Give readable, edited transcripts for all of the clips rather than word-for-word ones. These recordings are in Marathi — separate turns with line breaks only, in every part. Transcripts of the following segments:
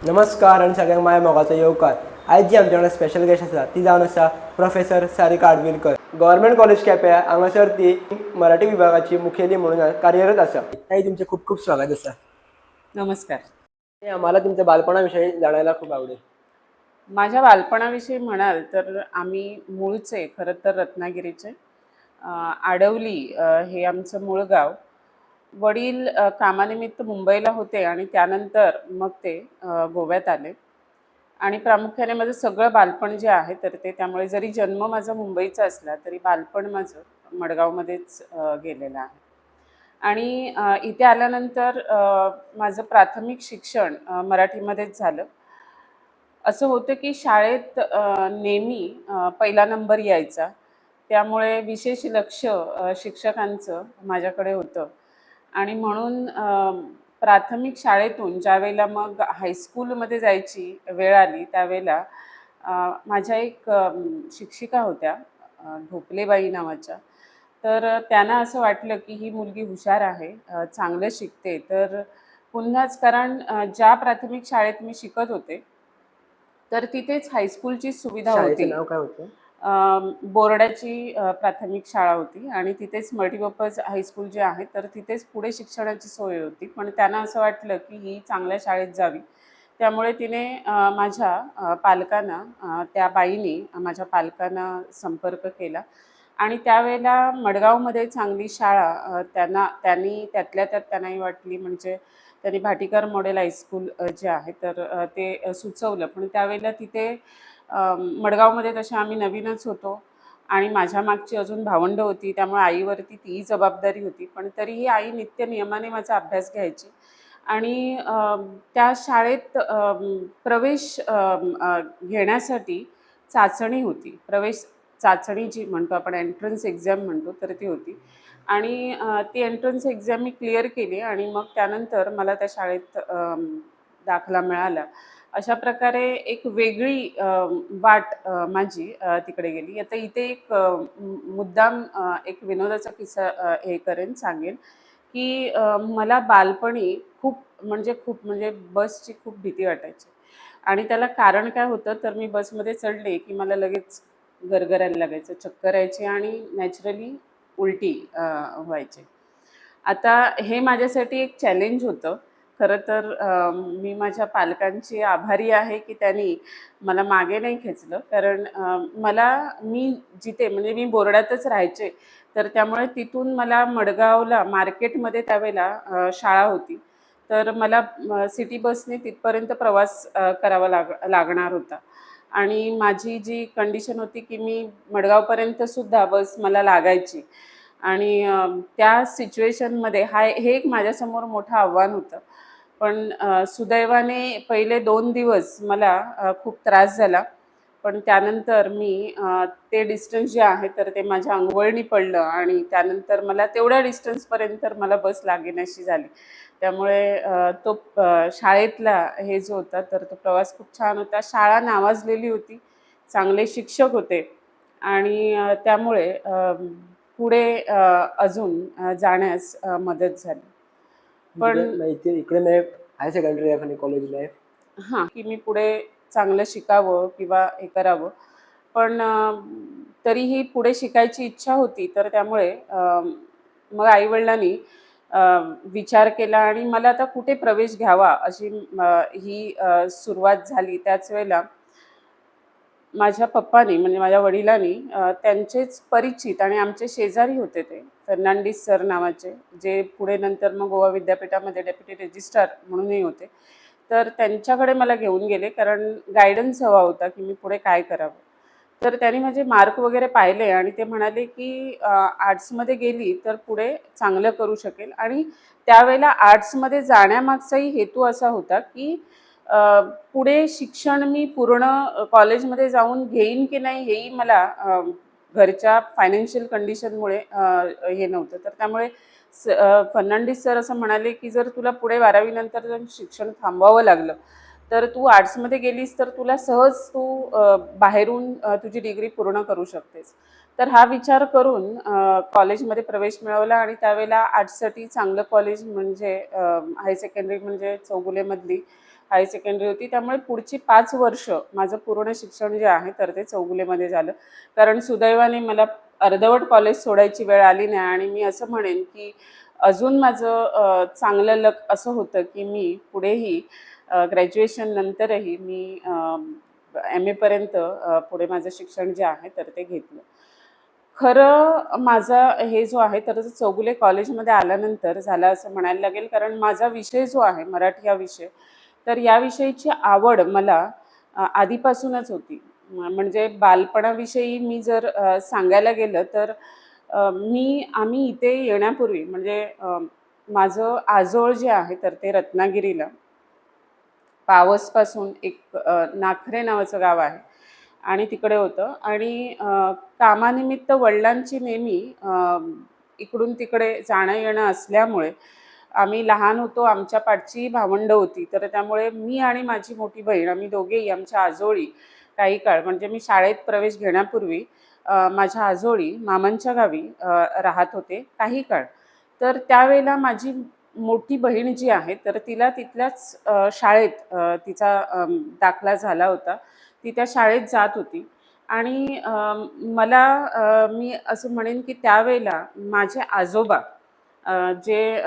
नमस्कार आणि सगळ्यांक माझ्या मोगाचो येवकार। आज जी आमच्या स्पेशल गेस्ट आसा ती जावन आसा प्रोफेसर सारिका आडविलकर। गव्हर्नमेंट कॉलेज केप्यां हांगासर ती मराठी विभागाची मुखेली म्हणून कार्यरत आसा। ताई तुमचे खूप खूप स्वागत आसा।
नमस्कार।
आम्हाला तुमच्या बालपणाविषयी जाणायला खूप आवडेल।
माझ्या बालपणाविषयी म्हणाल तर आम्ही मूळचे खरं तर रत्नागिरीचे। आडवली हे आमचं मूळ गाव। वडील कामानिमित्त मुंबईला होते आणि त्यानंतर मग ते गोव्यात आले आणि प्रामुख्याने माझं सगळं बालपण जे आहे तर ते त्यामुळे जरी जन्म माझा मुंबईचा असला तरी बालपण माझं मडगावमध्येच गेलेलं आहे। आणि इथे आल्यानंतर माझं प्राथमिक शिक्षण मराठीमध्येच झालं। असं होतं की शाळेत नेहमी पहिला नंबर यायचा, त्यामुळे विशेष लक्ष शिक्षकांचं माझ्याकडे होतं आणि म्हणून प्राथमिक शाळेतून ज्यावेळेला मग हायस्कूलमध्ये जायची वेळ आली त्यावेळेला माझ्या एक शिक्षिका होत्या, ढोपलेबाई नावाच्या। तर त्यांना असं वाटलं की ही मुलगी हुशार आहे, चांगलं शिकते, तर पुन्हाच कारण ज्या प्राथमिक शाळेत मी शिकत होते तर तिथेच हायस्कूलची सुविधा
शाळेचं
होती।
नाव काय होतं?
बोर्डाची प्राथमिक शाळा होती आणि तिथेच मल्टीपर्पज हायस्कूल जे आहे तर तिथेच पुढे शिक्षणाची सोय होती। पण त्यांना असं वाटलं की ही चांगल्या शाळेत जावी, त्यामुळे तिने माझ्या पालकांना त्या बाईंनी माझ्या पालकांना संपर्क केला आणि त्यावेळेला मडगावमध्ये चांगली शाळा त्यांनी त्यातल्या त्यात त्यांनाही वाटली, म्हणजे त्यांनी भाटीकर मॉडेल हायस्कूल जे आहे तर ते सुचवलं। पण त्यावेळेला तिथे मडगावमध्ये तसे आम्ही नवीनच होतो आणि माझ्या मागची अजून भावंडं होती, त्यामुळे आईवरती तीही जबाबदारी होती। पण तरीही आई नित्य नियमाने माझा अभ्यास घ्यायची आणि त्या शाळेत प्रवेश घेण्यासाठी चाचणी होती। प्रवेश चाचणी जी म्हणतो आपण एंट्रन्स एक्झाम म्हणतो तर ती होती आणि ती एंट्रन्स एक्झाम मी क्लिअर केली आणि मग त्यानंतर मला त्या शाळेत दाखला मिळाला। अशा प्रकारे एक वेगळी वाट माझी तिकडे गेली। आता इथे एक मुद्दाम एक विनोदाचा किस्सा सांगेन की मला बालपणी खूप म्हणजे बसची खूप भीती वाटायची आणि त्याला कारण काय होतं तर मी बसमध्ये चढले की मला लगेच गरगरायला लागायचं, चक्कर यायची आणि नॅचरली उलटी व्हायची। आता हे माझ्यासाठी एक चॅलेंज होतं। खरं तर मी माझ्या पालकांची आभारी आहे की त्यांनी मला मागे नाही खेचलं, कारण मी जिथे म्हणजे मी बोर्डातच राहायचे तर त्यामुळे तिथून मला मडगावला मार्केटमध्ये त्यावेळेला शाळा होती, तर मला सिटी बसने तिथपर्यंत प्रवास करावा लागणार होता आणि माझी जी कंडिशन होती की मी मडगावपर्यंतसुद्धा बस मला लागायची आणि त्या सिच्युएशनमध्ये हे एक माझ्यासमोर मोठं आव्हान होतं। पण सुदैवाने पहिले 2 दिवस मला खूप त्रास झाला, पण त्यानंतर मी ते डिस्टन्स जे आहे तर ते माझ्या अंगवळणी पडलं आणि त्यानंतर मला तेवढ्या डिस्टन्सपर्यंत मला बस लागेनाशी झाली। त्यामुळे शाळेतला हे जो होता तर तो प्रवास खूप छान होता। शाळा नावाजलेली होती, चांगले शिक्षक होते आणि त्यामुळे पुढे अजून जाण्यास मदत झाली। पण
इकडे नाही हाय सेकंडरी लाईफ आणि कॉलेज लाईफ।
हां, की मी पुढे चांगलं शिकावं किंवा हे करावं, पण तरीही पुढे शिकायची इच्छा होती, तर त्यामुळे मग आई-वडिलांनी विचार केला आणि मला आता कुठे प्रवेश घ्यावा अशी ही सुरुवात झाली। त्याच वेळेला माझ्या पप्पांनी म्हणजे माझ्या वडिलांनी त्यांचेच परिचित आणि आमचे शेजारी होते ते फर्नांडिस सर नावाचे, जे पुढे नंतर मग गोवा विद्यापीठामध्ये डेप्युटी रजिस्ट्रार म्हणूनही होते। तर त्यांच्याकडे मला घेऊन गेले, कारण गाईडन्स हवा होता की मी पुढे काय करावं। तर त्यांनी माझे मार्क वगैरे पाहिले आणि ते म्हणाले की आर्ट्समध्ये गेली तर पुढे चांगलं करू शकेल आणि त्यावेळेला आर्ट्समध्ये जाण्यामागचाही हेतू असा होता की पुढे शिक्षण मी पूर्ण कॉलेजमध्ये जाऊन घेईन की नाही हेही मला घरच्या फायनान्शियल कंडिशनमुळे हे नव्हतं। तर त्यामुळे फर्नांडिस सर असं म्हणाले की जर तुला पुढे 12वी नंतर जर शिक्षण थांबवावं लागलं तर तू आर्ट्समध्ये गेलीस तर तुला सहज तू बाहेरून तुझी डिग्री पूर्ण करू शकतेस। तर हा विचार करून कॉलेजमध्ये प्रवेश मिळवला आणि त्यावेळेला आर्ट्ससाठी चांगलं कॉलेज म्हणजे हाय सेकंडरी म्हणजे चौगुलेमधली हाय सेकंडरी होती. त्यामुळे पुढची 5 वर्ष माझं पूर्ण शिक्षण जे आहे तर ते चौगुलेमध्ये झालं. कारण सुदैवाने मला अर्धवट कॉलेज सोडायची वेळ आली नाही आणि मी असं म्हणेन की अजून माझं चांगलं लक असं होतं की मी पुढेही ग्रॅज्युएशन नंतरही मी MA पर्यंत पुढे माझं शिक्षण जे आहे तर ते घेतलं. खरं माझा हे जो आहे तर तो चौगुले कॉलेजमध्ये आल्यानंतर झाला असं म्हणायला लागेल. कारण माझा विषय जो आहे मराठी हा विषय, तर या विषयीची आवड मला आधीपासूनच होती. म्हणजे बालपणाविषयी मी जर सांगायला गेलं तर आम्ही इथे येण्यापूर्वी म्हणजे माझं आजोळ जे आहे तर ते रत्नागिरीला पावसपासून एक नाखरे नावाचं गाव आहे आणि तिकडे होतं आणि कामानिमित्त वडिलांची नेहमी इकडून तिकडे जाणं येणं असल्यामुळे आम्ही लहान होतो. आमच्या पाठची भावंडं होती. तर त्यामुळे मी आणि माझी मोठी बहीण आम्ही दोघेही आमच्या आजोळी काही काळ म्हणजे मी शाळेत प्रवेश घेण्यापूर्वी माझ्या आजोळी मामांच्या गावी राहत होते काही काळ. तर त्यावेळेला माझी मोठी बहीण जी आहे तर तिला तिथल्याच शाळेत तिचा दाखला झाला होता. ती त्या शाळेत जात होती आणि मला मी असं म्हणेन की त्यावेळेला माझे आजोबा जे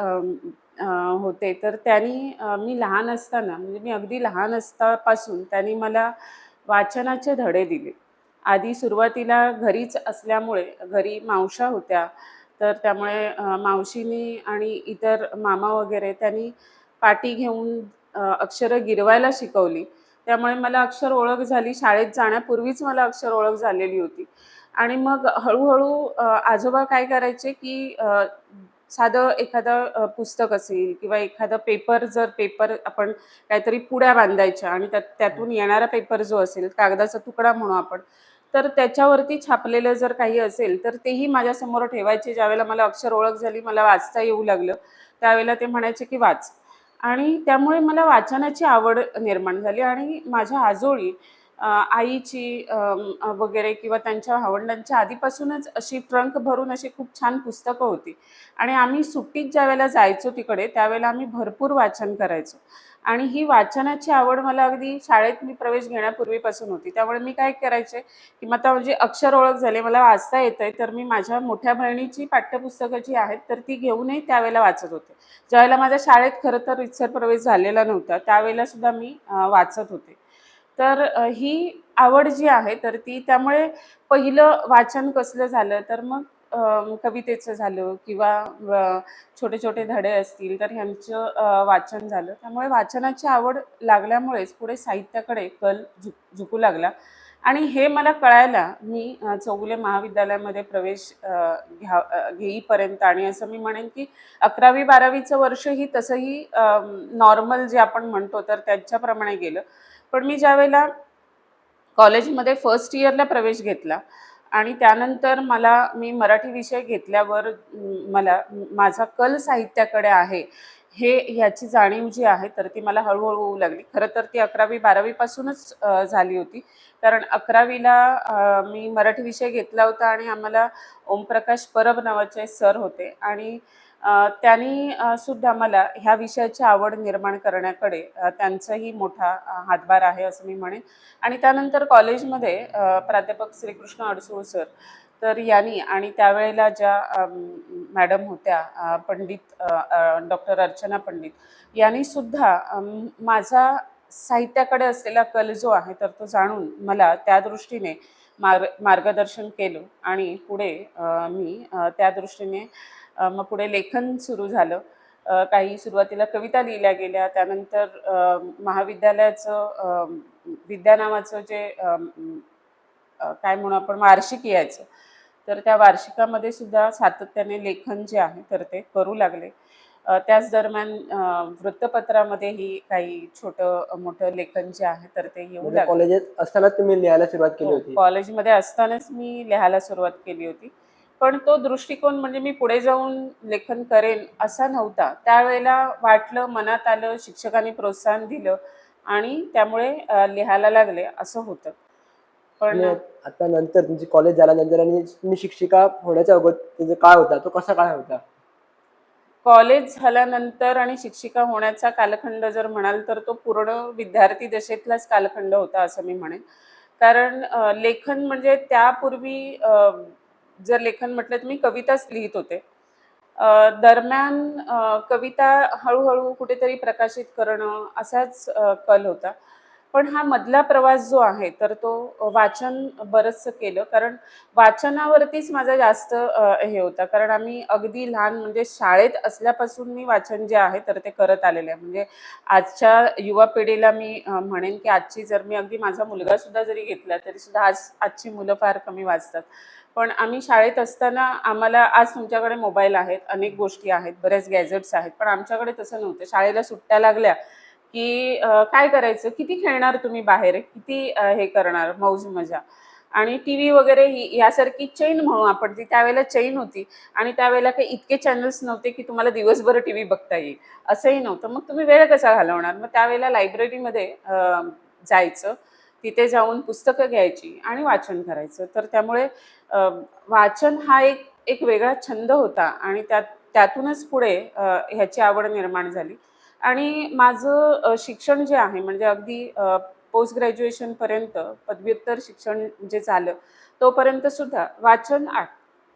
होते तर त्यांनी मी लहान असताना म्हणजे मी अगदी लहान असतापासून त्यांनी मला वाचनाचे धडे दिले. आधी सुरुवातीला घरीच असल्यामुळे घरी मावश्या होत्या. तर त्यामुळे मावशीनी आणि इतर मामा वगैरे त्यांनी पाटी घेऊन अक्षरं गिरवायला शिकवली. त्यामुळे मला अक्षर ओळख झाली. शाळेत जाण्यापूर्वीच मला अक्षर ओळख झालेली होती. आणि मग हळू-हळू आजोबा काय करायचे, की साधं एखादं पुस्तक असेल किंवा एखादा पेपर आपण काहीतरी पुड्या बांधायच्या आणि त्यातून येणारा पेपर जो असेल, कागदाचा तुकडा म्हणू आपण, तर त्याच्यावरती छापलेलं जर काही असेल, तर तेही माझ्यासमोर ठेवायचे. ज्यावेळेला मला अक्षर ओळख झाली, मला वाचता येऊ लागलं, त्यावेळेला ते म्हणायचे, की "वाच." आणि त्यामुळे मला वाचनाची आवड निर्माण झाली आणि माझ्या आजोळी आईची वगैरे किंवा त्यांच्या भावंडांच्या आधीपासूनच अशी ट्रंक भरून अशी खूप छान पुस्तकं होती आणि आम्ही सुट्टीत ज्यावेळेला जायचो तिकडे, त्यावेळेला आम्ही भरपूर वाचन करायचो आणि ही वाचनाची आवड मला अगदी शाळेत मी प्रवेश घेण्यापूर्वीपासून होती. त्यामुळे मी काय करायचे, की मग आता म्हणजे अक्षर ओळख झाली, मला वाचता येतंय, तर मी माझ्या मोठ्या बहिणीची पाठ्यपुस्तकं जी आहेत, तर ती घेऊनही त्यावेळेला वाचत होते. ज्यावेळेला माझ्या शाळेत खरं तर रीतसर प्रवेश झालेला नव्हता, त्यावेळेला सुद्धा मी वाचत होते. तर ही आवड जी आहे, तर ती त्यामुळे पहिलं वाचन कसलं झालं, तर मग कवितेचं झालं किंवा छोटे-छोटे धडे असतील, तर ह्यांचं वाचन झालं. त्यामुळे वाचनाची आवड लागल्यामुळेच पुढे साहित्याकडे कल झुकू लागला आणि हे मला कळायला मी चौगुले महाविद्यालयामध्ये प्रवेश घेईपर्यंत आणि असं मी म्हणेन की 11वी-12वीचं वर्षही तसंही नॉर्मल जे आपण म्हणतो तर त्यांच्याप्रमाणे गेलं. पण मी ज्यावेळेला कॉलेजमध्ये फर्स्ट इयरला प्रवेश घेतला आणि त्यानंतर मी मराठी विषय घेतल्यावर माझा कल साहित्याकडे आहे, ह्याची जाणीव जी आहे तर ती मला हळू-हळू होऊ लागली. खरं तर ती 11वी-12वी पासूनच झाली होती. कारण 11वीला मी मराठी विषय घेतला होता आणि आम्हाला ओमप्रकाश परब नावाचे सर होते आणि त्यांनी सुद्धा मला ह्या विषयाची आवड निर्माण करण्याकडे त्यांचाही मोठा हातभार आहे असं मी म्हणेन. आणि त्यानंतर कॉलेजमध्ये प्राध्यापक श्रीकृष्ण अडसूळ सर तर यांनी आणि त्यावेळेला ज्या मॅडम होत्या पंडित डॉक्टर अर्चना पंडित यांनी सुद्धा माझा साहित्याकडे असलेला कल जो आहे तर तो जाणून मला त्या दृष्टीने मार्गदर्शन केलं आणि पुढे मी त्या दृष्टीने मग पुढे लेखन सुरू झालं. काही सुरुवातीला कविता लिहिल्या गेल्या. त्यानंतर महाविद्यालयाचं विद्या नावाचं जे काय म्हणू आपण वार्षिक यायचं. तर त्या वार्षिकामध्ये सुद्धा सातत्याने लेखन जे आहे तर ते करू लागले. त्याच दरम्यान वृत्तपत्रामध्येही काही छोटं-मोठं लेखन जे आहे तर ते येऊ
म्हणजे
लागलं.
कॉलेजात असतानाच तुम्ही लिहायला सुरुवात केली
हो,
होती.
कॉलेजमध्ये असतानाच मी लिहायला सुरुवात केली होती. पण तो दृष्टिकोन म्हणजे मी पुढे जाऊन लेखन करेन असा नव्हता. त्यावेळेला वाटलं, मनात आलं, शिक्षकांनी प्रोत्साहन दिलं आणि त्यामुळे लिहायला लागले असं होतं. पण
आणि आता नंतर तुमची कॉलेज झाल्यानंतर आणि तुम्ही शिक्षिका होण्याच्या अगोदर तुमचा काळ होता, तो कसा काळ होता?
कॉलेज झाल्यानंतर आणि शिक्षिका होण्याचा कालखंड जर म्हणाल तर तो पूर्ण विद्यार्थी दशेतलाच कालखंड होता असं मी म्हणेन. कारण लेखन म्हणजे त्यापूर्वी जर लेखन म्हटलं तर मी कविताच लिहित होते. दरम्यान कविता हळू कुठेतरी प्रकाशित करणं असाच कल होता. पण हा मधला प्रवास जो आहे तर तो वाचन बरचसं केलं. कारण वाचनावरतीच माझा जास्त हे होता. कारण आम्ही अगदी लहान म्हणजे शाळेत असल्यापासून मी वाचन जे आहे तर ते करत आलेले आहे. म्हणजे आजच्या युवा पिढीला मी म्हणेन की आजची जर मी अगदी माझा मुलगा सुद्धा जरी घेतला तरी सुद्धा आजची मुलं फार कमी वाचतात. पण आम्ही शाळेत असताना आम्हाला आज तुमच्याकडे मोबाईल आहेत, अनेक गोष्टी आहेत, बरेच गॅजेट्स आहेत. पण आमच्याकडे तसं नव्हतं. शाळेला सुट्ट्या लागल्या की काय करायचं? किती खेळणार तुम्ही बाहेर? किती हे करणार मौज-मजा? आणि टीव्ही वगैरे ही यासारखी चेन म्हणू आपण, ती त्यावेळेला चेन होती आणि त्यावेळेला काही इतके चॅनल्स नव्हते की तुम्हाला दिवसभर टीव्ही बघता येईल, असंही नव्हतं. मग तुम्ही वेळ कसा घालवणार? मग त्यावेळेला लायब्ररीमध्ये जायचं. तिथे जाऊन पुस्तकं घ्यायची आणि वाचन करायचं. तर त्यामुळे अ, वाचन हा एक एक वेगळा छंद होता आणि त्यातूनच पुढे ह्याची आवड निर्माण झाली. आणि माझं शिक्षण जे आहे म्हणजे अगदी पोस्ट ग्रॅज्युएशनपर्यंत पदव्युत्तर शिक्षण जे झालं, तोपर्यंत सुद्धा वाचन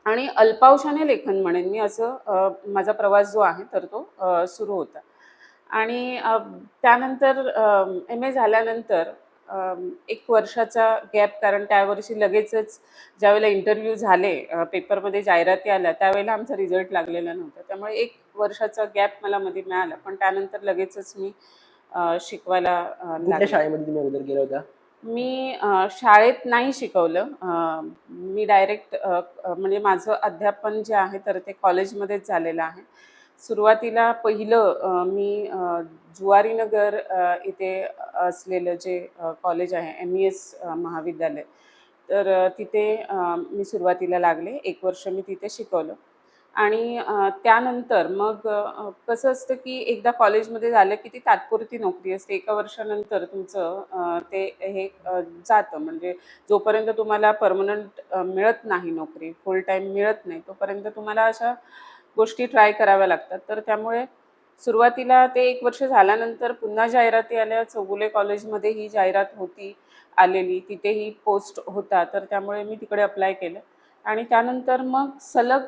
आणि अल्पावशाने लेखन म्हणेन मी असं माझा प्रवास जो आहे तर तो सुरू होता. आणि त्यानंतर एम-ए झाल्यानंतर एक वर्षाचा गॅप कारण त्या वर्षी लगेचच ज्यावेळेला इंटरव्ह्यू झाले, पेपरमध्ये जाहिराती आल्या, त्यावेळेला आमचा रिझल्ट लागलेला नव्हता. त्यामुळे 1 वर्षाचा गॅप मला मध्ये मिळाला. पण त्यानंतर लगेचच मी शिकवायला
कुठल्या
लागले.
शाळेमध्ये तुम्ही अगोदर गेला होता?
मी शाळेत नाही शिकवलं. मी डायरेक्ट म्हणजे माझं अध्यापन जे आहे तर ते कॉलेजमध्येच झालेलं आहे. सुरुवातीला पहिलं मी जुवारीनगर इथे असलेलं जे कॉलेज आहे एम-ई-एस महाविद्यालय. तर तिथे मी सुरुवातीला लागले. 1 वर्ष मी तिथे शिकवलं. आणि त्यानंतर मग कसं असतं की एकदा कॉलेजमध्ये झालं की ती तात्पुरती नोकरी असते. 1 वर्षानंतर तुमचं ते हे जातं. म्हणजे जोपर्यंत तुम्हाला पर्मनंट मिळत नाही नोकरी, फुल टाईम मिळत नाही, तोपर्यंत तुम्हाला अशा गोष्टी ट्राय कराव्या लागतात. तर त्यामुळे सुरुवातीला ते 1 वर्ष झाल्यानंतर पुन्हा जाहिराती आल्या. चौगुले कॉलेजमध्ये ही जाहिरात होती आलेली. तिथेही पोस्ट होता. तर त्यामुळे मी तिकडे अप्लाय केलं आणि त्यानंतर मग सलग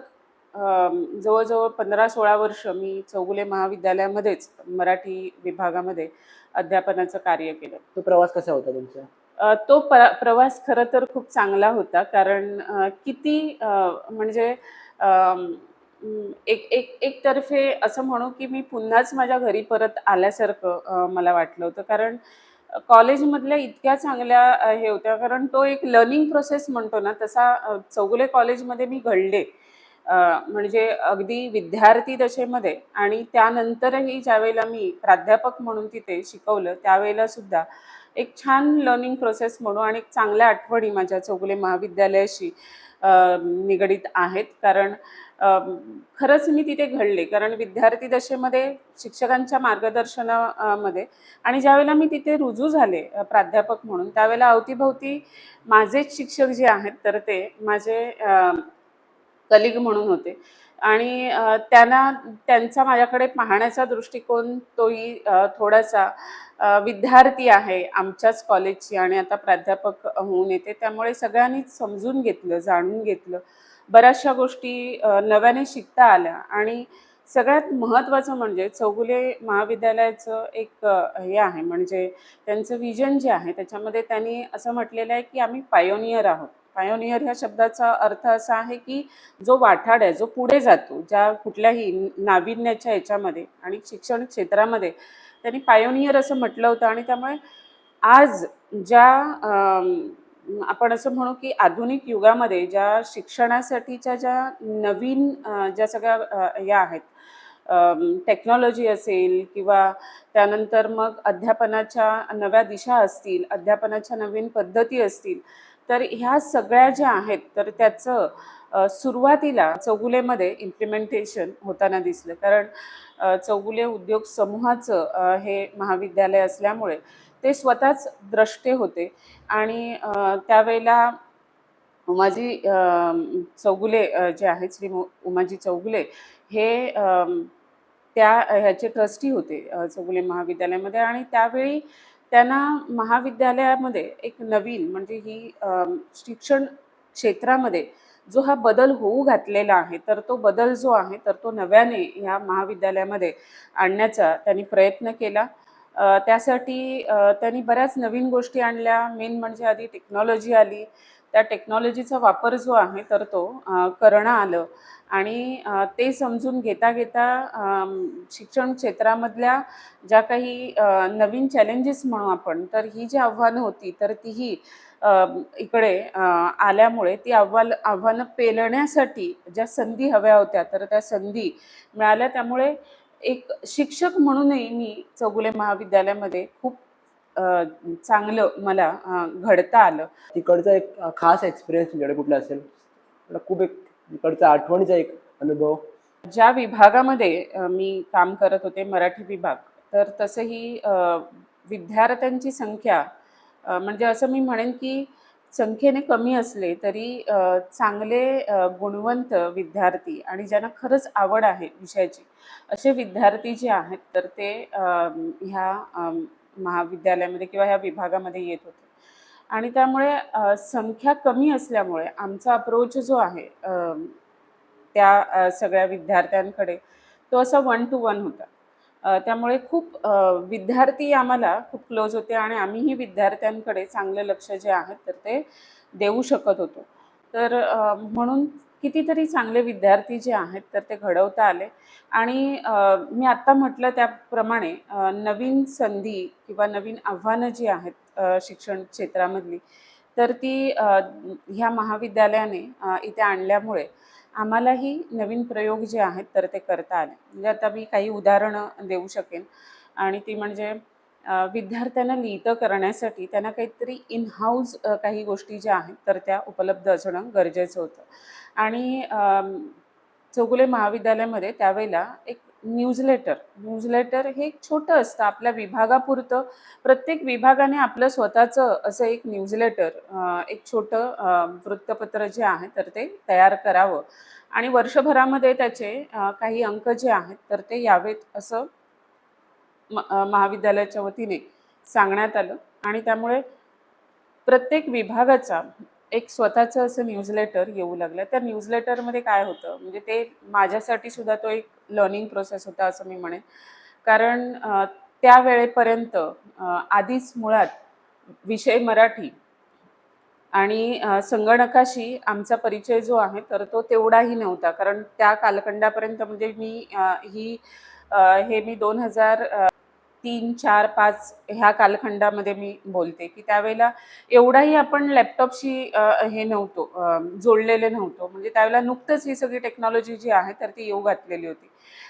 जवळ-जवळ 15-16 वर्ष मी चौगुले महाविद्यालयामध्येच मराठी विभागामध्ये अध्यापनाचं कार्य केलं.
तो प्रवास कसा होता तुमचा?
तो प्रवास खरं तर खूप चांगला होता. कारण किती म्हणजे अं, एकतर्फे असं म्हणू की मी पुन्हाच माझ्या घरी परत आल्यासारखं मला वाटलं होतं. कारण कॉलेजमधल्या इतक्या चांगल्या हे होत्या. कारण तो एक लर्निंग प्रोसेस म्हणतो ना, तसा चौगुले कॉलेजमध्ये मी घडले. म्हणजे अगदी विद्यार्थी दशेमध्ये आणि त्यानंतरही ज्यावेळेला मी प्राध्यापक म्हणून तिथे शिकवलं, त्यावेळेला सुद्धा एक छान लर्निंग प्रोसेस म्हणू आणि एक चांगल्या आठवणी माझ्या चौगुले महाविद्यालयाशी निगडीत आहेत. कारण अ, खरंच मी तिथे घडले. कारण विद्यार्थी दशेमध्ये शिक्षकांच्या मध्ये आणि ज्यावेळेला मी तिथे रुजू झाले प्राध्यापक म्हणून, त्यावेळेला अवतीभोवती माझेच शिक्षक जे आहेत, तर ते माझे कलीग म्हणून होते आणि त्यांचा माझ्याकडे पाहण्याचा दृष्टिकोन तोही थोडासा विद्यार्थी आहे आमच्याच कॉलेजची आणि आता प्राध्यापक होऊन येते. त्यामुळे सगळ्यांनीच समजून घेतलं, जाणून घेतलं. बऱ्याचशा गोष्टी नव्याने शिकता आल्या आणि सगळ्यात महत्त्वाचं म्हणजे चौगुले महाविद्यालयाचं एक हे आहे म्हणजे त्यांचं व्हिजन जे आहे त्याच्यामध्ये त्यांनी असं म्हटलेलं आहे, की आम्ही पायोनियर आहोत. पायोनियर ह्या शब्दाचा अर्थ असा आहे, की जो वाठाड आहे, जो पुढे जातो, ज्या कुठल्याही नाविन्याच्या ह्याच्यामध्ये आणि शिक्षण क्षेत्रामध्ये त्यांनी पायोनियर असं म्हटलं होतं आणि त्यामुळे आज ज्या आपण असं म्हणू, की आधुनिक युगामध्ये ज्या शिक्षणासाठीच्या ज्या नवीन ज्या सगळ्या या आहेत टेक्नॉलॉजी असेल किंवा त्यानंतर मग अध्यापनाच्या नव्या दिशा असतील, अध्यापनाच्या नवीन पद्धती असतील, तर ह्या सगळ्या ज्या आहेत तर त्याचं सुरुवातीला चौगुलेमध्ये इम्प्लिमेंटेशन होताना दिसलं. कारण चौगुले उद्योग समूहाचं हे महाविद्यालय असल्यामुळे ते स्वतःच द्रष्टे होते आणि त्यावेळेला उमाजी चौगुले जे आहेत श्री उमाजी चौगुले हे त्या ह्याचे ट्रस्टी होते चौगुले महाविद्यालयामध्ये. आणि त्यावेळी त्यांना महाविद्यालयामध्ये एक नवीन म्हणजे ही शिक्षण क्षेत्रामध्ये जो हा बदल होऊ घातलेला आहे, तर तो बदल जो आहे तर तो नव्याने ह्या महाविद्यालयामध्ये आणण्याचा त्यांनी प्रयत्न केला. त्यासाठी त्यांनी बऱ्याच नवीन गोष्टी आणल्या. मेन म्हणजे आधी टेक्नॉलॉजी आली. त्या टेक्नॉलॉजीचा वापर जो आहे तर तो करणं आलं. आणि ते समजून घेता घेता शिक्षण क्षेत्रामधल्या ज्या काही नवीन चॅलेंजेस म्हणू आपण, तर ही जी आव्हानं होती तर तीही इकडे आल्यामुळे ती आव्हानं पेलण्यासाठी ज्या संधी हव्या होत्या तर त्या संधी मिळाल्या. त्यामुळे एक शिक्षक म्हणूनही मी चौगुले महाविद्यालयामध्ये खूप चांगलं मला घडता आलं.
तिकडचा एक खास एक्सपिरियन्स तुमच्याकडे कुठला असेल? मला खूप एक तिकडचा आठवणीचा एक अनुभव.
ज्या विभागामध्ये मी काम करत होते, मराठी विभाग, तर तसंही विद्यार्थ्यांची संख्या म्हणजे असं मी म्हणेन की संख्येने कमी असले तरी चांगले गुणवंत विद्यार्थी आणि ज्यांना खरंच आवड आहे विषयाची, असे विद्यार्थी जे आहेत तर ते ह्या महाविद्यालयामध्ये किंवा ह्या विभागामध्ये येत होते. आणि त्यामुळे संख्या कमी असल्यामुळे आमचा अप्रोच जो आहे त्या सगळ्या विद्यार्थ्यांकडे तो असा 1 to 1 होता. त्यामुळे खूप विद्यार्थी आम्हाला खूप क्लोज होते आणि आम्हीही विद्यार्थ्यांकडे चांगलं लक्ष जे आहे तर ते देऊ शकत होतो. तर म्हणून कितीतरी चांगले विद्यार्थी जे आहेत तर ते घडवता आले. आणि मी आत्ता म्हटलं त्याप्रमाणे नवीन संधी किंवा नवीन आव्हानं जी आहेत शिक्षण क्षेत्रामधली, तर ती ह्या महाविद्यालयाने इथे आणल्यामुळे आम्हालाही नवीन प्रयोग जे आहेत तर ते करता आले. म्हणजे आता मी काही उदाहरणं देऊ शकेन. आणि ती म्हणजे विद्यार्थ्यांना लिहितं करण्यासाठी त्यांना काहीतरी इन हाऊस काही गोष्टी ज्या आहेत तर त्या उपलब्ध असणं गरजेचं होतं. आणि चौगुले महाविद्यालयामध्ये त्यावेळेला एक न्यूजलेटर हे एक छोटं असतं आपल्या विभागापुरतं. प्रत्येक विभागाने आपलं स्वतःचं असं एक न्यूजलेटर एक छोटं वृत्तपत्र जे आहे तर ते तयार करावं आणि वर्षभरामध्ये त्याचे काही अंक जे आहेत तर ते यावेत असं महाविद्यालयाच्या वतीने सांगण्यात आलं. आणि त्यामुळे प्रत्येक विभागाचा एक स्वतःचं असं न्यूजलेटर येऊ लागलं. त्या न्यूजलेटरमध्ये काय होतं म्हणजे ते माझ्यासाठी सुद्धा तो एक लर्निंग प्रोसेस होता असं मी म्हणेन. कारण त्या वेळेपर्यंत आधीच मुळात विषय मराठी आणि संगणकाशी आमचा परिचय जो आहे तर तो तेवढाही नव्हता. कारण त्या कालखंडापर्यंत म्हणजे हे मी 2003, 4, 5 ह्या कालखंडामध्ये मी बोलते की त्यावेळेला एवढाही आपण लॅपटॉपशी हे नव्हतो जोडलेले नव्हतो. म्हणजे त्यावेळेला नुकतंच ही सगळी टेक्नॉलॉजी जी आहे तर ती येऊ घातलेली होती.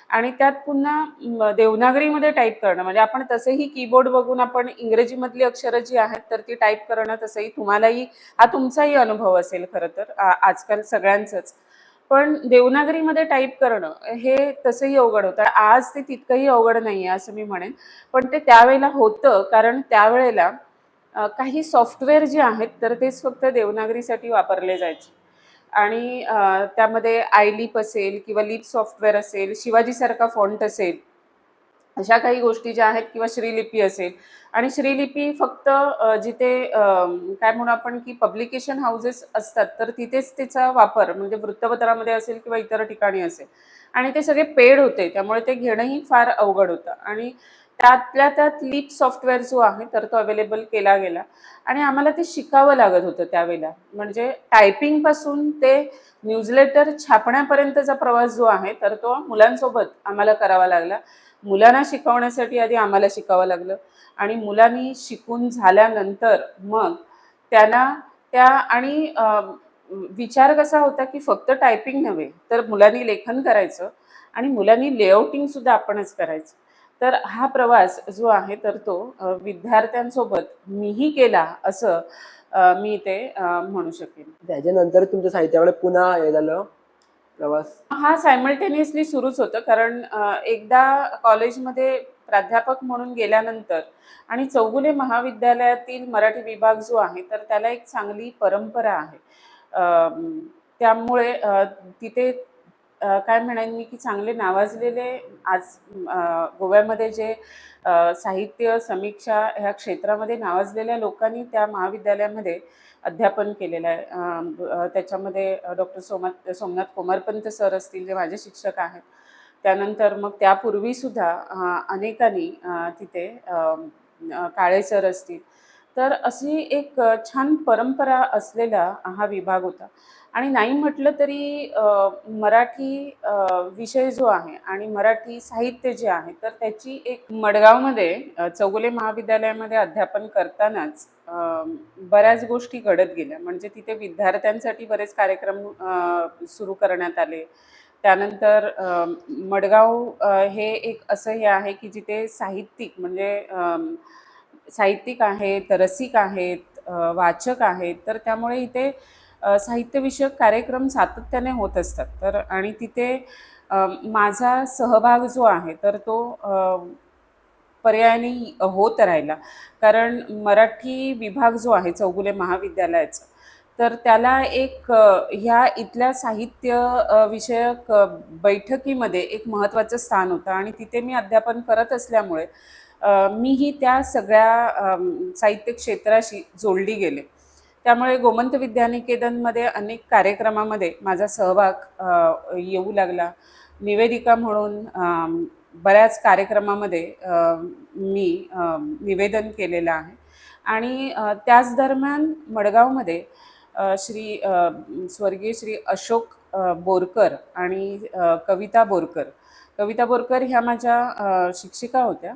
आणि त्यात पुन्हा देवनागरीमध्ये टाईप करणं म्हणजे आपण तसंही कीबोर्ड बघून आपण इंग्रजीमधली अक्षरं जी आहेत तर ती टाईप करणं तसंही तुम्हालाही हा तुमचाही अनुभव असेल खरं तर आजकाल सगळ्यांचंच. पण देवनागरीमध्ये टाईप करणं हे तसंही अवघड होतं. आज ते तितकंही अवघड नाही आहे असं मी म्हणेन. पण ते त्यावेळेला होतं कारण त्यावेळेला काही सॉफ्टवेअर जे आहेत तर तेच फक्त देवनागरीसाठी वापरले जायचे. आणि त्यामध्ये आयलिप असेल किंवा लिप सॉफ्टवेअर असेल, शिवाजीसारखा फॉन्ट असेल, अशा काही गोष्टी ज्या आहेत किंवा श्रीलिपी असेल. आणि श्रीलिपी फक्त जिथे काय म्हणू आपण की पब्लिकेशन हाऊसेस असतात तर तिथेच त्याचा वापर म्हणजे वृत्तपत्रामध्ये असेल किंवा इतर ठिकाणी असेल. आणि ते सगळे पेड होते त्यामुळे ते घेणंही फार अवघड होतं. आणि त्यातल्या त्यात लिप सॉफ्टवेअर जो आहे तर तो अवेलेबल केला गेला. आणि आम्हाला ते शिकावं लागत होतं त्यावेळेला. म्हणजे टायपिंगपासून ते न्यूजलेटर छापण्यापर्यंतचा प्रवास जो आहे तर तो मुलांसोबत आम्हाला करावा लागला. मुलांना शिकवण्यासाठी आधी आम्हाला शिकावं लागलं. आणि मुलांनी शिकून झाल्यानंतर मग त्यांना त्या आणि विचार कसा होता की फक्त टायपिंग नव्हे तर मुलांनी लेखन करायचं आणि मुलांनी लेआउटिंग सुद्धा आपणच करायचं. तर हा प्रवास जो आहे तर तो विद्यार्थ्यांसोबत मीही केला असं मी ते म्हणू शकेन.
त्याच्यानंतर तुमच्या साहित्याकडे पुन्हा हे झालं प्रवास.
हा सायमल्टेनियसली सुरूच होतं कारण एकदा कॉलेजमध्ये प्राध्यापक म्हणून गेल्यानंतर आणि चौगुले महाविद्यालयातील मराठी विभाग जो आहे तर त्याला एक चांगली परंपरा आहे. त्यामुळे तिथे काय म्हणेन मी की चांगले नावाजलेले आज गोव्यामध्ये जे साहित्य समीक्षा ह्या क्षेत्रामध्ये नावाजलेल्या लोकांनी त्या महाविद्यालयामध्ये अध्यापन केलेलं आहे. त्याच्यामध्ये डॉक्टर सोमनाथ कोमारपंत सर असतील जे माझे शिक्षक आहेत. त्यानंतर मग त्यापूर्वीसुद्धा अनेकांनी तिथे काळे सर असतील. तर अशी एक छान परंपरा असलेला हा विभाग होता. आणि नाही म्हटलं तरी मराठी विषय जो आहे आणि मराठी साहित्य जे आहे तर त्याची एक मडगावमध्ये चौगुले महाविद्यालयामध्ये अध्यापन करतानाच बऱ्याच गोष्टी घडत गेल्या. म्हणजे तिथे विद्यार्थ्यांसाठी बरेच कार्यक्रम सुरू करण्यात आले. त्यानंतर मडगाव हे एक असं हे आहे की जिथे साहित्यिक म्हणजे साहित्यिक आहेत, रसिक आहेत, वाचक आहेत. तर त्यामुळे इथे साहित्यविषयक कार्यक्रम सातत्याने होत असतात. तर आणि तिथे माझा सहभाग जो आहे तर तो पर्यायाने होत राहिला. कारण मराठी विभाग जो आहे चौगुले महाविद्यालयाचा, तर त्याला एक ह्या इथल्या साहित्य विषयक बैठकीमध्ये एक महत्त्वाचं स्थान होतं आणि तिथे मी अध्यापन करत असल्यामुळे मीही त्या सगळ्या साहित्य क्षेत्राशी जोडली गेले. त्यामुळे गोमंत विद्यानिकेतनमध्ये अनेक कार्यक्रमामध्ये माझा सहभाग येऊ लागला. निवेदिका म्हणून बऱ्याच कार्यक्रमामध्ये मी निवेदन केलेलं आहे. आणि त्याच दरम्यान मडगावमध्ये स्वर्गीय श्री अशोक बोरकर आणि कविता बोरकर ह्या माझ्या शिक्षिका होत्या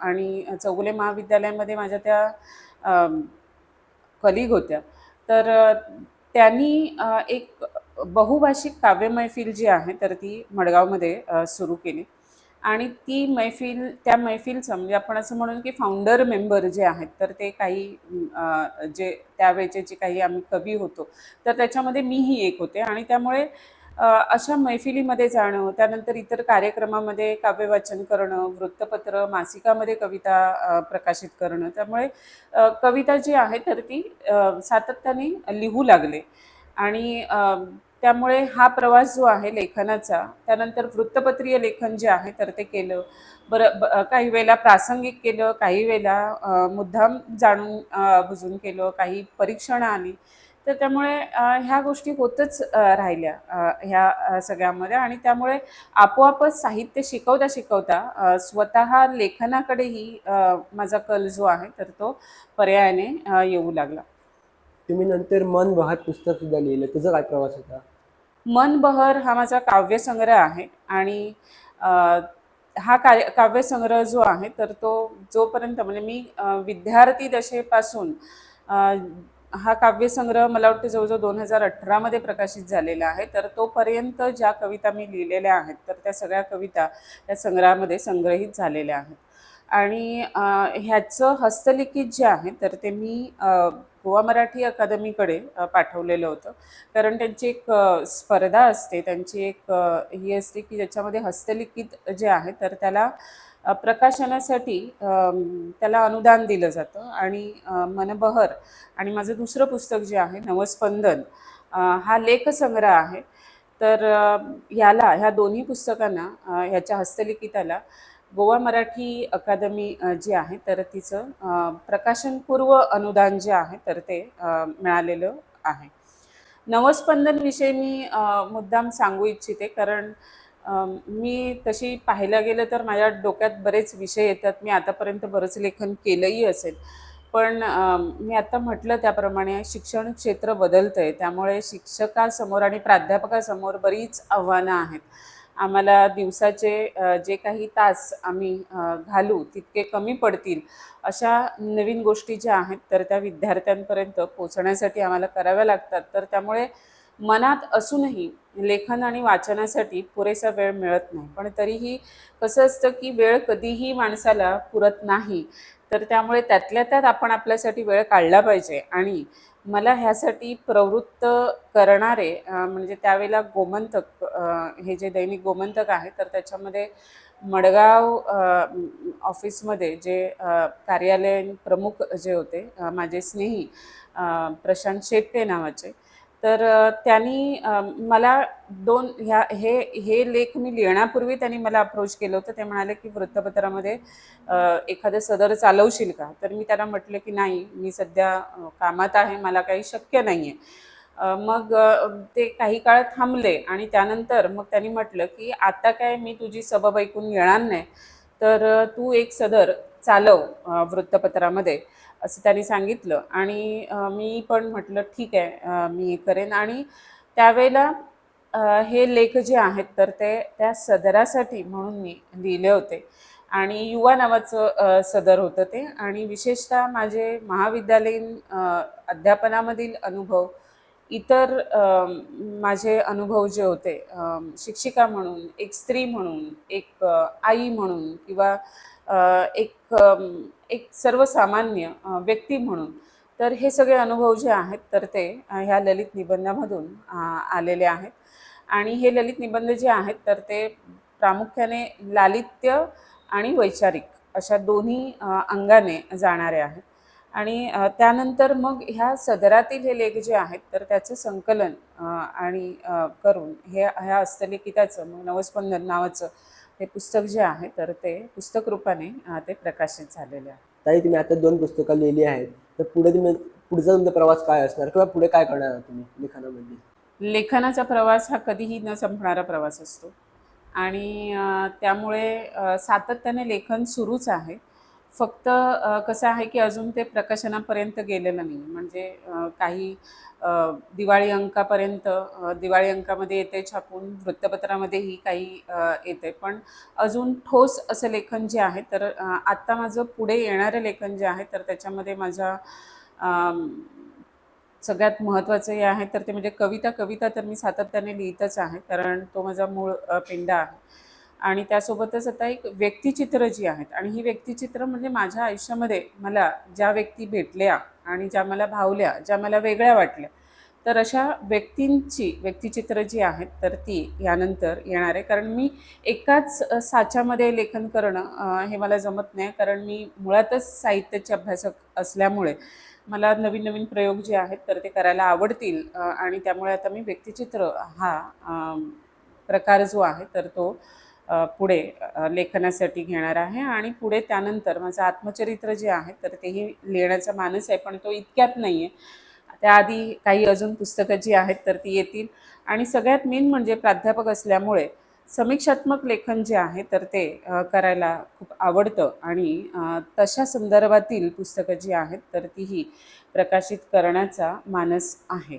आणि चौगुले महाविद्यालयामध्ये माझ्या त्या कलीग होत्या. तर त्यांनी एक बहुभाषिक काव्य मैफिल जी आहे तर ती मडगावमध्ये सुरू केली. आणि ती मैफिल त्या मैफिलचं म्हणजे आपण असं म्हणून की फाउंडर मेंबर जे आहेत तर ते काही जे त्यावेळचे जे काही आम्ही कवी होतो तर त्याच्यामध्ये मीही एक होते. आणि त्यामुळे अशा मैफिलीमध्ये जाणं, त्यानंतर इतर कार्यक्रमामध्ये काव्यवाचन करणं, वृत्तपत्र मासिकामध्ये कविता प्रकाशित करणं. त्यामुळे कविता जी आहे तर ती सातत्याने लिहू लागले. आणि त्यामुळे हा प्रवास जो आहे लेखनाचा, त्यानंतर वृत्तपत्रीय लेखन जे आहे तर ते केलं. काही वेळेला प्रासंगिक केलं, काही वेळेला मुद्दाम जाणून बुजून केलं, काही परीक्षणं आली. तर त्यामुळे ह्या गोष्टी होतच राहिल्या ह्या सगळ्यामध्ये. आणि त्यामुळे आपोआपच साहित्य शिकवता शिकवता स्वतः लेखनाकडेही माझा कल जो आहे तर तो पर्यायाने येऊ लागला.
तुम्ही नंतर मन बहार पुस्तक सुद्धा लिहिलं, त्याचा काय प्रवास होता?
मन बहर हा माझा काव्यसंग्रह आहे. आणि हा काव्यसंग्रह जो आहे तर तो जोपर्यंत म्हणजे मी विद्यार्थी दशेपासून हा काव्यसंग्रह मला वाटतं जवळजवळ 2018 प्रकाशित झालेला आहे. तर तोपर्यंत ज्या कविता मी लिहिलेल्या आहेत तर त्या सगळ्या कविता त्या संग्रहामध्ये संग्रहित झालेल्या आहेत. आणि ह्याचं हस्तलिखित जे आहे तर ते मी गोवा मराठी अकादमीकडे पाठवलेलं होतं. कारण त्यांची एक स्पर्धा असते, त्यांची एक ही असते की ज्याच्यामध्ये हस्तलिखित जे आहे तर त्याला प्रकाशनासाठी त्याला अनुदान दिलं जातं. आणि मनबहर आणि माझं दुसरं पुस्तक जे आहे नवस्पंदन हा लेखसंग्रह आहे. तर ह्या दोन्ही पुस्तकांना ह्याच्या हस्तलिखिताला गोवा मराठी अकादमी जी आहे तर तिचं प्रकाशनपूर्व अनुदान जे आहे तर ते मिळालेलं आहे. नवस्पंदनविषयी मी मुद्दाम सांगू इच्छिते. कारण मी तशी पाहायला गेलं तर माझ्या डोक्यात बरेच विषय येतात. मी आतापर्यंत बरंच लेखन केलंही असेल. पण मी आता म्हटलं त्याप्रमाणे शिक्षण क्षेत्र बदलतंय. त्यामुळे शिक्षकासमोर आणि प्राध्यापकासमोर बरीच आव्हानं आहेत. आम्हाला दिवसाचे जे काही तास आम्ही घालू तितके कमी पडतील अशा नवीन गोष्टी ज्या आहेत तर त्या विद्यार्थ्यांपर्यंत पोहोचण्यासाठी आम्हाला कराव्या लागतात. तर त्यामुळे मनात असूनही लेखन आणि वाचनासाठी पुरेसा वेळ मिळत नाही. पण तरीही कसं असतं की वेळ कधीही माणसाला पुरत नाही. तर त्यामुळे त्यातल्या त्यात आपण आपल्यासाठी वेळ काढला पाहिजे. आणि मला ह्यासाठी प्रवृत्त करणारे म्हणजे त्यावेळेला गोमंतक हे जे दैनिक गोमंतक आहे तर त्याच्यामध्ये मडगाव ऑफिसमध्ये जे कार्यालयीन प्रमुख जे होते माझे स्नेही प्रशांत शेट्टे नावाचे. तर त्यांनी मला हे लेख मी लिहिण्यापूर्वी त्यांनी मला अप्रोच केलं होतं. ते म्हणाले, की "वृत्तपत्रामध्ये एखादं सदर चालवशील का?" तर मी त्यांना म्हटलं, की "नाही, मी सध्या कामात आहे. मला काही शक्य नाहीये." मग ते काही काळ थांबले आणि त्यानंतर मग त्यांनी म्हटलं, की "आता काय मी तुझी सबब ऐकून घेणार नाही. तर तू एक सदर चालव वृत्तपत्रामध्ये." असं त्यांनी सांगितलं आणि मी पण म्हटलं ठीक आहे, मी करेन आणि त्यावेळेला हे लेख जे आहेत तर ते त्या सदरासाठी म्हणून मी लिहिले होते आणि युवा नावाचं सदर होतं ते आणि विशेषतः माझे महाविद्यालयीन अध्यापनामधील अनुभव, इतर माझे अनुभव जे होते शिक्षिका म्हणून, एक स्त्री म्हणून, एक आई म्हणून किंवा एक सर्वसामान्य व्यक्ती म्हणून. तर हे सगळे अनुभव जे आहेत तर ते ह्या ललित निबंधामधून आलेले आहेत आणि हे ललित निबंध जे आहेत तर ते प्रामुख्याने लालित्य आणि वैचारिक अशा दोन्ही अंगाने जाणारे आहेत. आणि त्यानंतर मग ह्या सदरातील हे लेख जे आहेत तर त्याचं संकलन आणि करून ह्या हस्तलिखिताचं मग नवस्पंदन नावाचं हे पुस्तक जे आहे तर ते पुस्तक रूपाने ते प्रकाशित झालेले आहे.
ताई, तुम्ही आता 2 पुस्तकं लिहिली आहेत. तर पुढचा तुमचा प्रवास काय असणार किंवा पुढे काय करणार आहात तुम्ही लिखाणामध्ये?
लेखनाचा प्रवास हा कधीही न संपणारा प्रवास असतो आणि त्यामुळे सातत्याने लेखन सुरूच आहे. फक्त कसं आहे की अजून ते प्रकाशनापर्यंत गेलेलं नाही. म्हणजे काही दिवाळी अंकापर्यंत दिवाळी अंकामध्ये येते छापून, वृत्तपत्रामध्येही काही येते. पण अजून ठोस असं लेखन जे आहे तर आत्ता माझं पुढे येणारं लेखन जे आहे तर त्याच्यामध्ये माझ्या सगळ्यात महत्त्वाचं हे आहे तर ते म्हणजे कविता तर मी सातत्याने लिहितच आहे. कारण तो माझा मूळ पिंड आहे. आणि त्यासोबतच आता एक व्यक्तिचित्र जी आहेत आणि ही व्यक्तिचित्र म्हणजे माझ्या आयुष्यामध्ये मला ज्या व्यक्ती भेटल्या आणि ज्या मला भावल्या, ज्या मला वेगळ्या वाटल्या, तर अशा व्यक्तींची व्यक्तिचित्र जी आहेत तर ती यानंतर येणार आहे. कारण मी एकाच साच्यामध्ये लेखन करणं हे मला जमत नाही. कारण मी मुळातच साहित्याचे अभ्यासक असल्यामुळे मला नवीन-नवीन प्रयोग जे आहेत तर ते करायला आवडतील आणि त्यामुळे आता मी व्यक्तिचित्र हा प्रकार जो आहे तर तो पुढे लेखनासाठी घेणार आहे आणि पुढे त्यानंतर माझं आत्मचरित्र जे आहे तर तेही लिहिण्याचा मानस आहे, पण तो इतक्यात नाही आहे. त्याआधी काही अजून पुस्तकं जी आहेत तर ती येतील आणि सगळ्यात मेन म्हणजे प्राध्यापक असल्यामुळे समीक्षात्मक लेखन जे आहे तर ते करायला खूप आवडतं आणि तशा संदर्भातील पुस्तकं जी आहेत तर तीही प्रकाशित करण्याचा मानस आहे.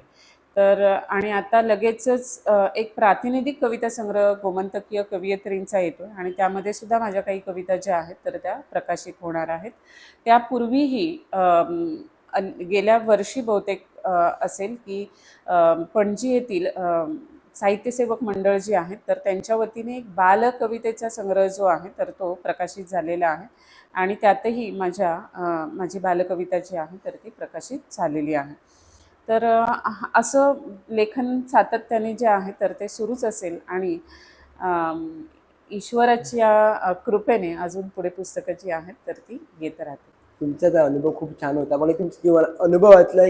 तर आणि आता लगेचच एक प्रातिनिधिक कविता संग्रह गोमंतकीय कवयित्रींचा येतो आणि त्यामध्ये सुद्धा माझ्या काही कविता ज्या आहेत तर त्या प्रकाशित होणार आहेत. त्यापूर्वीही गेल्या वर्षी बहुतेक असेल की पणजी येथील साहित्यसेवक मंडळ जे आहेत तर त्यांच्या वतीने एक बालकवितेचा संग्रह जो आहे तर तो प्रकाशित झालेला आहे आणि त्यातही माझी बालकविता जी आहे तर ती प्रकाशित झालेली आहे. तर असं लेखन सातत्याने जे आहे तर ते सुरूच असेल आणि ईश्वराच्या कृपेने अजून पुढे पुस्तकं जी आहेत तर ती येत राहतील.
तुमचा तर अनुभव खूप छान होता. मला तुमच्या अनुभवातला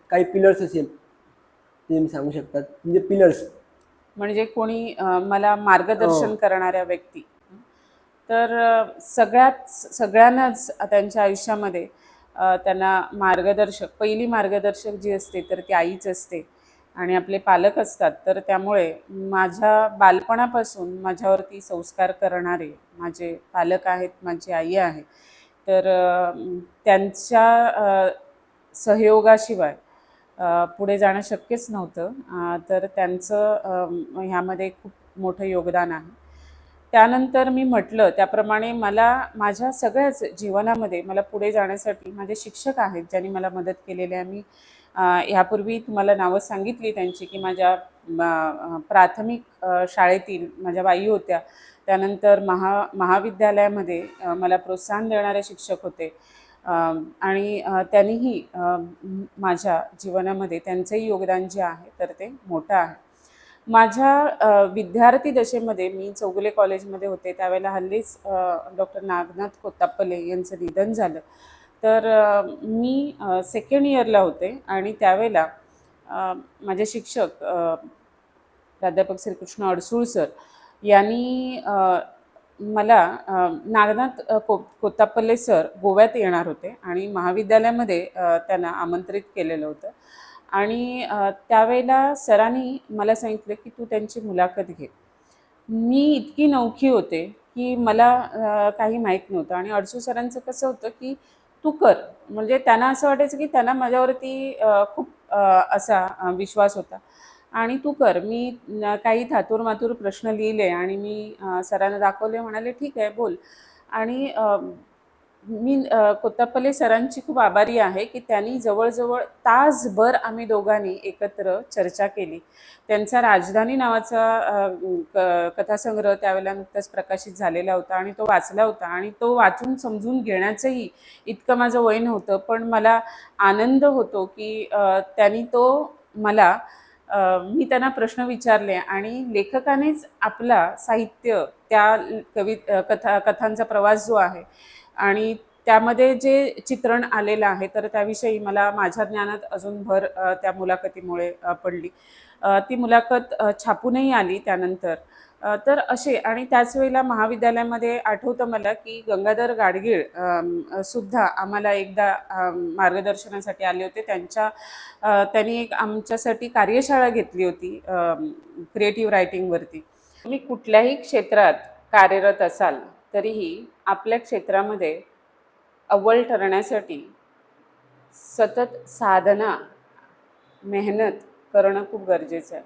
काही पिलर्स असेल, ते तुम्ही सांगू शकतात? म्हणजे पिलर्स.
म्हणजे कोणी मला मार्गदर्शन करणाऱ्या व्यक्ती. तर सगळ्यांनाच त्यांच्या आयुष्यामध्ये त्यांना पहिली मार्गदर्शक जी असते तर ती आईच असते आणि आपले पालक असतात. तर त्यामुळे माझ्या बालपणापासून माझ्यावरती संस्कार करणारे माझे पालक आहेत, माझी आई आहे. तर त्यांच्या सहयोगाशिवाय पुढे जाणं शक्यच नव्हतं. तर त्यांचं ह्यामध्ये खूप मोठं योगदान आहे. त्यानंतर मी म्हटलं त्याप्रमाणे मला माझ्या सगळ्याच जीवनामध्ये मला पुढे जाण्यासाठी माझे शिक्षक आहेत, ज्यांनी मला मदत केलेली आहे. मी ह्यापूर्वी तुम्हाला नावं सांगितली त्यांची, की माझ्या प्राथमिक शाळेतील माझ्या बाई होत्या. त्यानंतर महाविद्यालयामध्ये मला प्रोत्साहन देणारे शिक्षक होते. आणि त्यांनीही माझ्या जीवनामध्ये त्यांचंही योगदान जे आहे तर ते मोठं आहे. माझ्या विद्यार्थी दशेमध्ये मी चौगुले कॉलेजमध्ये होते त्यावेळेला हल्लीच डॉक्टर नागनाथ कोत्तापल्ले यांचं निधन झालं. तर मी सेकंड इयरला होते आणि त्यावेळेला माझे शिक्षक प्राध्यापक श्रीकृष्ण अडसूळ सर यांनी मला नागनाथ कोत्तापल्ले सर गोव्यात येणार होते आणि महाविद्यालयामध्ये त्यांना आमंत्रित केलेलं होतं. आणि त्यावेळेला सरांनी मला सांगितलं की तू त्यांची मुलाखत घे. मी इतकी नवखी होते की मला काही माहीत नव्हतं आणि अडसूळ सरांचं कसं होतं की तू कर, म्हणजे त्यांना असं वाटायचं की त्यांना माझ्यावरती खूप असा विश्वास होता आणि तू कर. मी काही थातूरमातूर प्रश्न लिहिले आणि मी सरांना दाखवले, म्हणाले ठीक आहे बोल. आणि मी कोत्तापल्ले सरांची खूप आभारी आहे की त्यांनी जवळजवळ तासभर आम्ही दोघांनी एकत्र चर्चा केली. त्यांचा राजधानी नावाचा कथासंग्रह त्यावेळेला नुकताच प्रकाशित झालेला होता आणि तो वाचला होता आणि तो वाचून समजून घेण्याचंही इतकं माझं वय नव्हतं, पण मला आनंद होतो की त्यांनी तो मला मी त्यांना प्रश्न विचारले आणि लेखकानेच आपला साहित्य त्या कथांचा प्रवास जो आहे आणि त्यामध्ये जे चित्रण आलेलं आहे तर त्याविषयी मला माझ्या ज्ञानात अजून भर त्या मुलाखतीमुळे पडली. ती मुलाखत छापूनही आली त्यानंतर. तर असे आणि त्याच वेळेला महाविद्यालयामध्ये आठवतं मला की गंगाधर गाडगीळ सुद्धा आम्हाला एकदा मार्गदर्शनासाठी आले होते. त्यांनी एक आमच्यासाठी कार्यशाळा घेतली होती क्रिएटिव्ह रायटिंगवरती. तुम्ही कुठल्याही क्षेत्रात कार्यरत असाल तरीही आपल्या क्षेत्रामध्ये अव्वल ठरण्यासाठी सतत साधना, मेहनत करणं खूप गरजेचं आहे.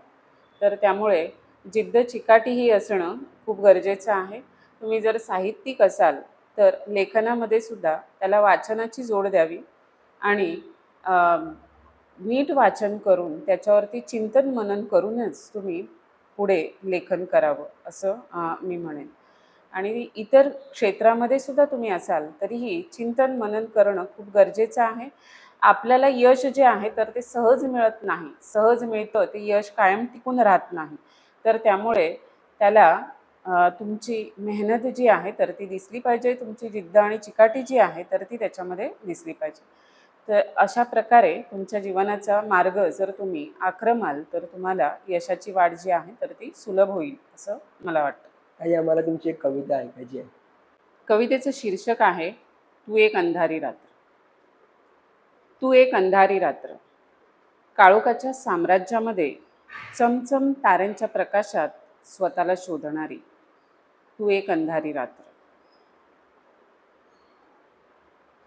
तर त्यामुळे जिद्द चिकाटीही असणं खूप गरजेचं आहे. तुम्ही जर साहित्यिक असाल तर लेखनामध्ये सुद्धा त्याला वाचनाची जोड द्यावी आणि नीट वाचन करून त्याच्यावरती चिंतन मनन करूनच तुम्ही पुढे लेखन करावं असं मी म्हणेन. आणि इतर क्षेत्रामध्ये सुद्धा तुम्ही असाल तरीही चिंतन मनन करणं खूप गरजेचं आहे. आपल्याला यश जे आहे तर ते सहज मिळत नाही. सहज मिळतं ते यश कायम टिकून राहत नाही. तर त्यामुळे त्याला तुमची मेहनत जी आहे तर ती दिसली पाहिजे, तुमची जिद्द आणि चिकाटी जी आहे तर ती त्याच्यामध्ये दिसली पाहिजे. तर अशा प्रकारे तुमच्या जीवनाचा मार्ग जर तुम्ही आखरमाल तर तुम्हाला यशाची वाट जी आहे तर ती सुलभ होईल असं मला वाटतं.
ताई, आम्हाला तुमची एक कविता ऐकायची आहे.
कवितेचं शीर्षक आहे तू एक अंधारी रात्र. तू एक अंधारी रात्र, काळोखाच्या साम्राज्यामध्ये चमचम ताऱ्यांच्या प्रकाशात स्वतःला शोधणारी. तू एक अंधारी रात्र.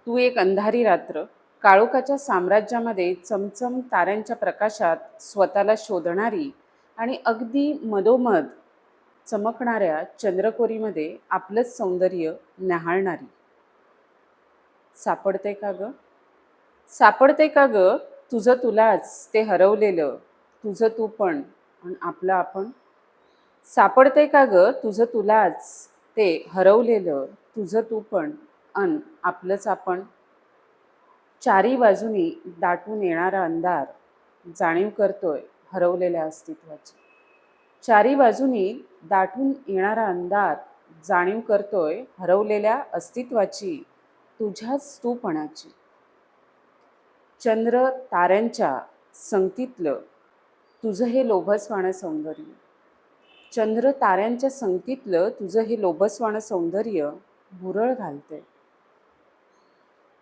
तू एक अंधारी रात्र, काळोखाच्या साम्राज्यामध्ये चमचम ताऱ्यांच्या प्रकाशात स्वतःला शोधणारी आणि अगदी मधोमध चमकणाऱ्या चंद्रकोरीमध्ये आपलंच सौंदर्य न्याहाळणारी. सापडते का ग? सापडते का ग तुझं तुलाच ते हरवलेलं, तुझं तू पण आणि आपलं आपण? सापडते का ग तुझं तुलाच ते हरवलेलं, तुझं तू पण अन आपलंच आपण? चारी बाजूनी दाटून येणारा अंधार जाणीव करतोय हरवलेल्या अस्तित्वाची. चारी बाजूनी दाटून येणारा अंधार जाणीव करतोय हरवलेल्या अस्तित्वाची, तुझ्याच तूपणाची. चंद्र ताऱ्यांच्या संगतीतलं तुझं हे लोभसवाणं सौंदर्य. चंद्र ताऱ्यांच्या संगतीतलं तुझं हे लोभसवाणं सौंदर्य भुरळ घालते.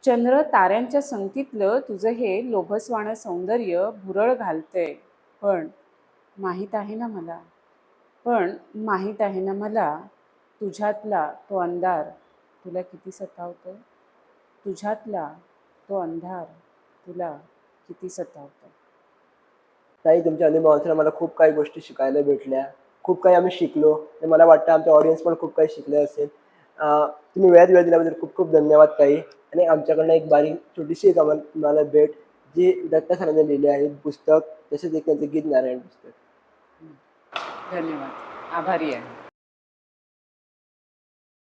चंद्र ताऱ्यांच्या संगतीतलं तुझं हे लोभसवाणं सौंदर्य भुरळ घालते. पण माहीत आहे ना मला, पण माहीत आहे ना मला, तुझ्यातला तो अंधार तुला किती सतावतो. तुझ्यातला तो अंधार तुला किती सतावतो.
ताई, तुमच्या अनुभवातून मला खूप काही गोष्टी शिकायला भेटल्या. खूप काही आम्ही शिकलो आणि मला वाटतं आमच्या ऑडियन्स पण खूप काही शिकले असेल. तुम्ही वेळ दिल्याबद्दल खूप खूप धन्यवाद ताई. आणि आमच्याकडनं एक बारीक छोटीशी एक आम्हाला तुम्हाला भेट, जी दत्ता सरांनी लिहिली आहे पुस्तक, तसेच एक त्यांचं गीत नारायण पुस्तक.
धन्यवाद. आभारी आहे.